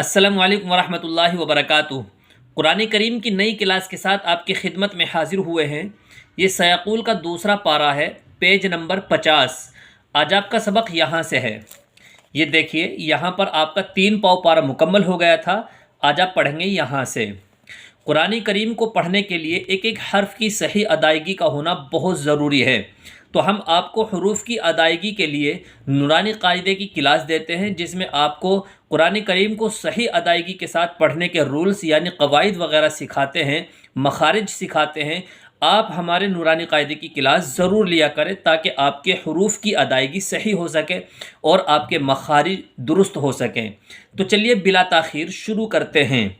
अस्सलामुअलैकुम वरहमतुल्लाहि वबरकातुहू। कुरान करीम की नई क्लास के साथ आपकी खिदमत में हाजिर हुए हैं। ये सयाक़ूल का दूसरा पारा है, पेज नंबर 50। आज आपका सबक यहाँ से है। ये देखिए, यहाँ पर आपका 3 पाव पारा मुकम्मल हो गया था। आज आप पढ़ेंगे यहाँ से। कुरान करीम को पढ़ने के लिए एक एक हर्फ की सही अदायगी का होना बहुत ज़रूरी है। तो हम आपको हरूफ की अदायगी के लिए नूरानी कायदे की क्लास देते हैं, जिसमें आपको कुरान करीम को सही अदायगी के साथ पढ़ने के रूल्स यानी कवायद वगैरह सिखाते हैं, मखारिज सिखाते हैं। आप हमारे नूरानी कायदे की क्लास ज़रूर लिया करें ताकि आपके हरूफ की अदायगी सही हो सके और आपके मखारिज दुरुस्त हो सकें। तो चलिए बिला ताख़ीर शुरू करते हैं।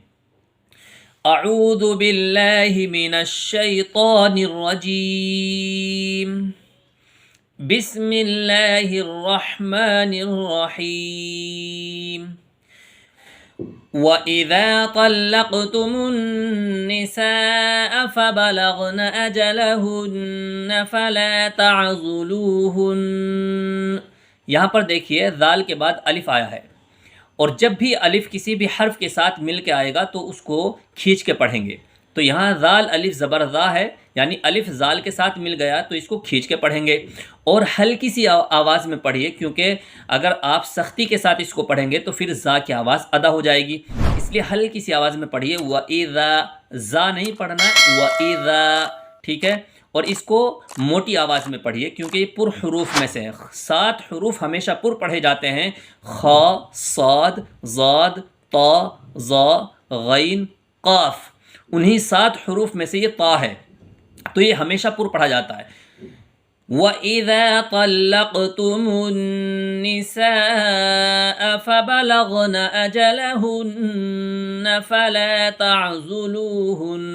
अऊज़ु बिल्लाहि मिनश शैतानिर रजीम। बिस्मिल्लाहिर रहमानिर रहीम। व इज़ा तल्लक़्तुमुन निसाअ फ़बलग़न अजलहुन्न फ़ला तअज़ुलूहुन्न। यहाँ पर देखिए, ज़ाल के बाद अलिफ आया है, और जब भी अलिफ किसी भी हर्फ के साथ मिल के आएगा तो उसको खींच के पढ़ेंगे। तो यहाँ ज़ाल अलिफ ज़बर ज़ा है, यानी अलिफ ज़ाल के साथ मिल गया तो इसको खींच के पढ़ेंगे और हल्की सी आवाज़ में पढ़िए, क्योंकि अगर आप सख्ती के साथ इसको पढ़ेंगे तो फिर ज़ा की आवाज़ अदा हो जाएगी। इसलिए हल्की सी आवाज़ में पढ़िए। व इज़ा, ज़ा नहीं पढ़ना, व इज़ा, ठीक है। और इसको मोटी आवाज़ में पढ़िए, क्योंकि ये पुर हरूफ में से है। 7 हरूफ हमेशा पुर पढ़े जाते हैं। ख, साद, ज़ाद, ता, ज़ा, गैन, क़ाफ। उन्हीं 7 हरूफ में से ये ता है, तो ये हमेशा पुर पढ़ा जाता है। व इज़ा तल्लक़्तुमुन निसाअ फ़बलग़न अजलहुन्न फ़ला तअज़ुलूहुन्न।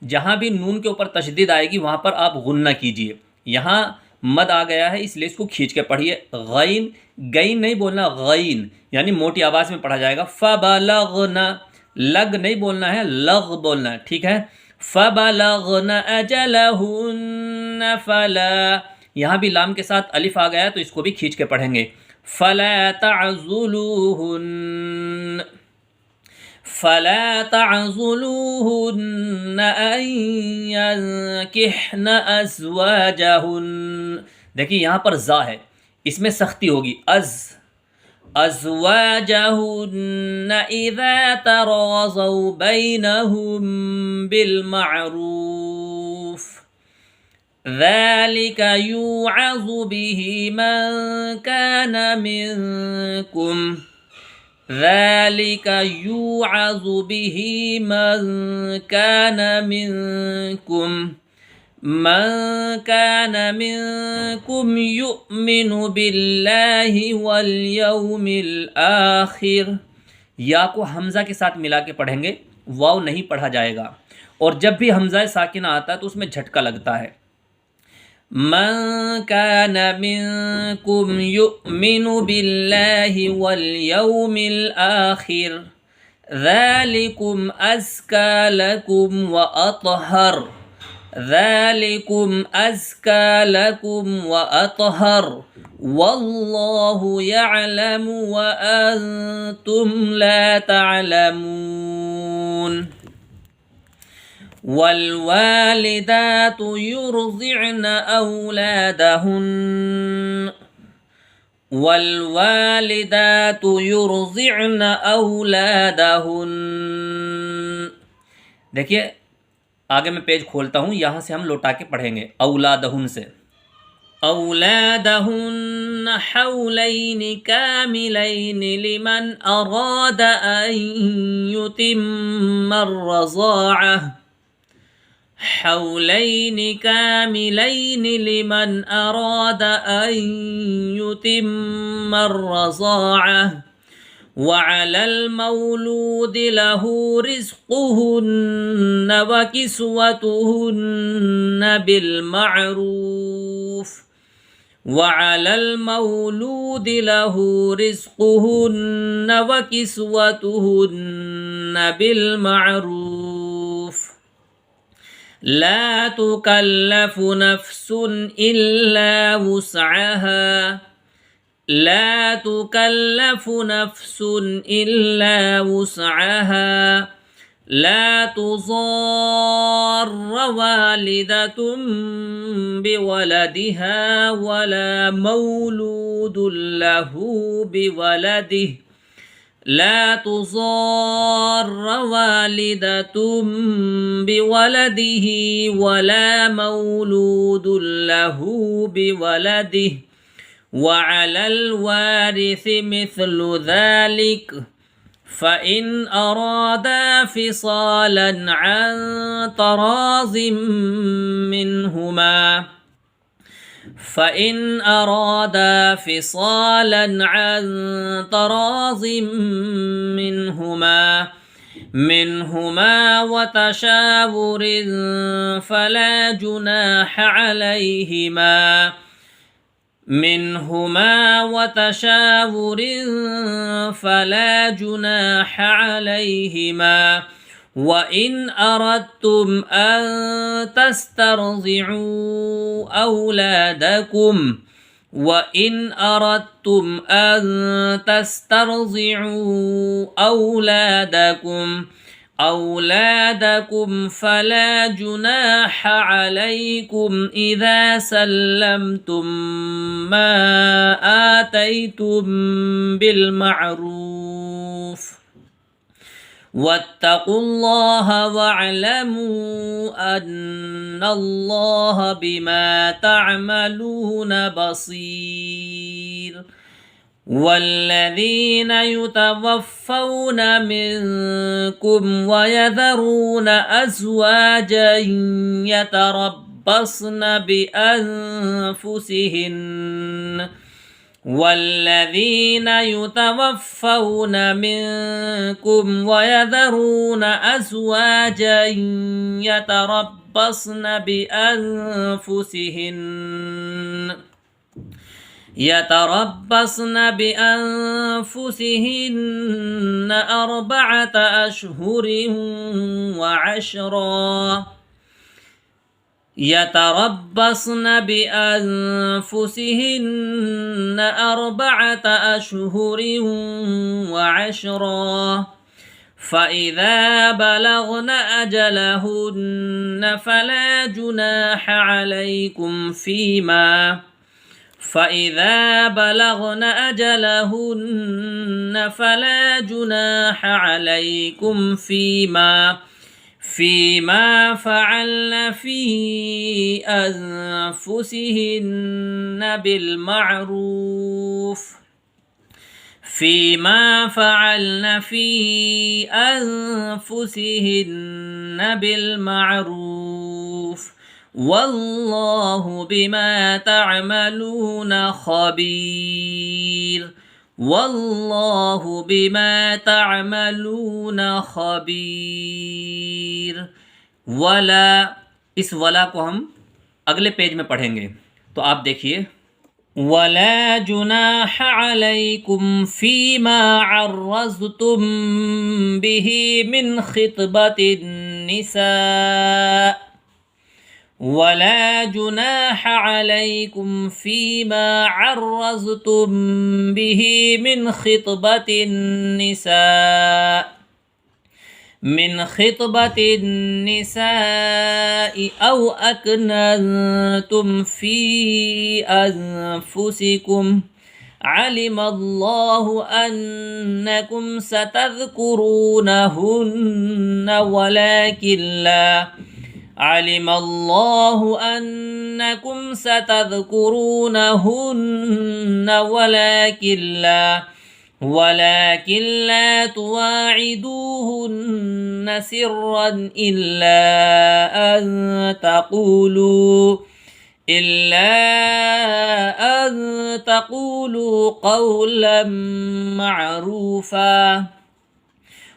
जहाँ भी नून के ऊपर तशदीद आएगी वहाँ पर आप गुन्ना कीजिए। यहाँ मद आ गया है, इसलिए इसको खींच के पढ़िए। गैन, गैन नहीं बोलना, गैन यानी मोटी आवाज़ में पढ़ा जाएगा। फ़बलग़ना, लग नहीं बोलना है, लग बोलना है, ठीक है। फ़बलग़न अजलहुन्न फ़ला, यहाँ भी लाम के साथ अलिफ आ गया तो इसको भी खींच के पढ़ेंगे। फ़ला तअज़ुलूहुन्न, फ़ला तअज़ुलूहुन्न अन यंकिहन अज़वाजहुन्न। देखिए यहाँ पर ज़ा है, इसमें सख्ती होगी। अज़वाजहुन्न इज़ा तराज़व बैनहुम बिलमअरूफ़ ज़ालिका युअज़ु बिही मन कान मिनकुम, ज़ालिका युअज़ु बिही मन कान मिनकुम युमिनु बिल्लाहि वल यौमिल आखिर। या को हमज़ा के साथ मिला के पढ़ेंगे, वाव नहीं पढ़ा जाएगा। और जब भी हमज़ा साकिना आता है तो उसमें झटका लगता है। मन कान मिनकुम युमिनु बिल्लाहि वल यौमिल आखिर ज़ालिकुम अज़का लकुम व अतहर, ज़ालिकुम अज़का लकुम व अतहर वल्लाहु यअलमु व अंतुम ला तअलमून। वल्वालिदातु युर्ज़िअन औलादहुन्न। देखिए, आगे मैं पेज खोलता हूँ, यहाँ से हम लौटा के पढ़ेंगे औलादहुन से। औलादहुन्न हौलैनि कामिलैनि लिमन अराद अन युतिम्मर रज़ाअह, हौलैनि कामिलैनि लिमन अराद अन युतिम्मर रज़ाअह वअलल मौलूदि लहू रिज़्क़ुहुन्न व किस्वतुहुन्न बिलमअरूफ़, वअलल मौलूदि लहू रिज़्क़ुहुन्न व किस्वतुहुन्न बिलमअरूफ़ ला तुकल्लफु नफ्सुन इल्ला वुस्अहा لا تكلف نفس إلا وسعها لا تضار والدة بولدها ولا مولود له بولده لا تضار والدة بولده ولا مولود له بولده وعلى الوارث مثل ذلك فإن أرادا فصالا عن تراض منهما فإن أرادا فصالا عن تراض منهما وتشاور فلا جناح عليهما فلا جناح عليهما وإن أردتم أن تسترضعوا أولادكم فلا جناح عليكم إذا سلمتم ما آتيتم بالمعروف واتقوا الله واعلموا أن الله بما تعملون بصير والذين يتوفون منكم ويذرون أزواجا يتربصن بأنفسهن أربعة أشهر وعشرا فإذا بلغن أجلهن فلا جناح عليكم فيما فعلن في أنفسهن بالمعروف والله بما تعملون خبير वला इस वला को हम अगले पेज में पढ़ेंगे तो आप देखिए वला जुनाह अलैकुम फीमा अर्रज़्तुम बिही मिन खितबतिन निसा ولا جناح عليكم فيما عرضتم به من خطبة النساء أو أكننتم في أنفسكم علم الله أنكم ستذكرونهن ولكن لا تواعدوهن سرا إلا أن تقولوا قولا معروفا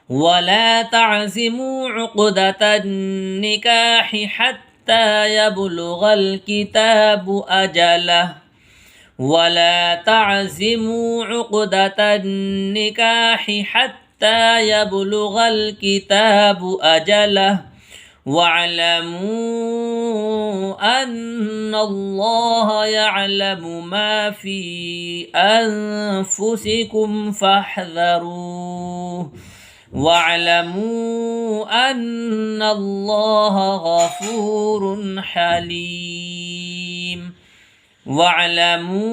ولا تعزموا عقدة النكاح حتى يبلغ الكتاب أجله वअलमू अन्नल्लाह यअलमु मा फी अनफुसिकुम फहज़रूह वअलमू अन्नल्लाह गफूरुन हलीम वअलमू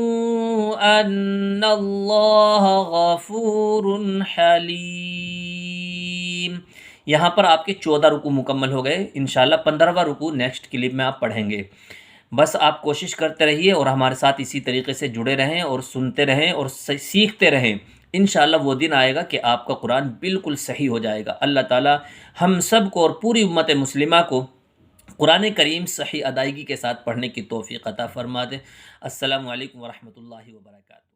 अन्नल्लाह गफूरुन हलीम। यहाँ पर आपके 14 रुकू मुकम्मल हो गए। इंशाल्लाह 15वां रुकू नेक्स्ट क्लिप में आप पढ़ेंगे। बस आप कोशिश करते रहिए और हमारे साथ इसी तरीके से जुड़े रहें और सुनते रहें और सीखते रहें। इंशाल्लाह वो दिन आएगा कि आपका कुरान बिल्कुल सही हो जाएगा। अल्लाह ताला हम सब को और पूरी उम्मत मुस्लिमा को कुरान करीम सही अदायगी के साथ पढ़ने की तौफीक अता फरमा दे। अस्सलामु अलैकुम व रहमतुल्लाहि व बरकातहू।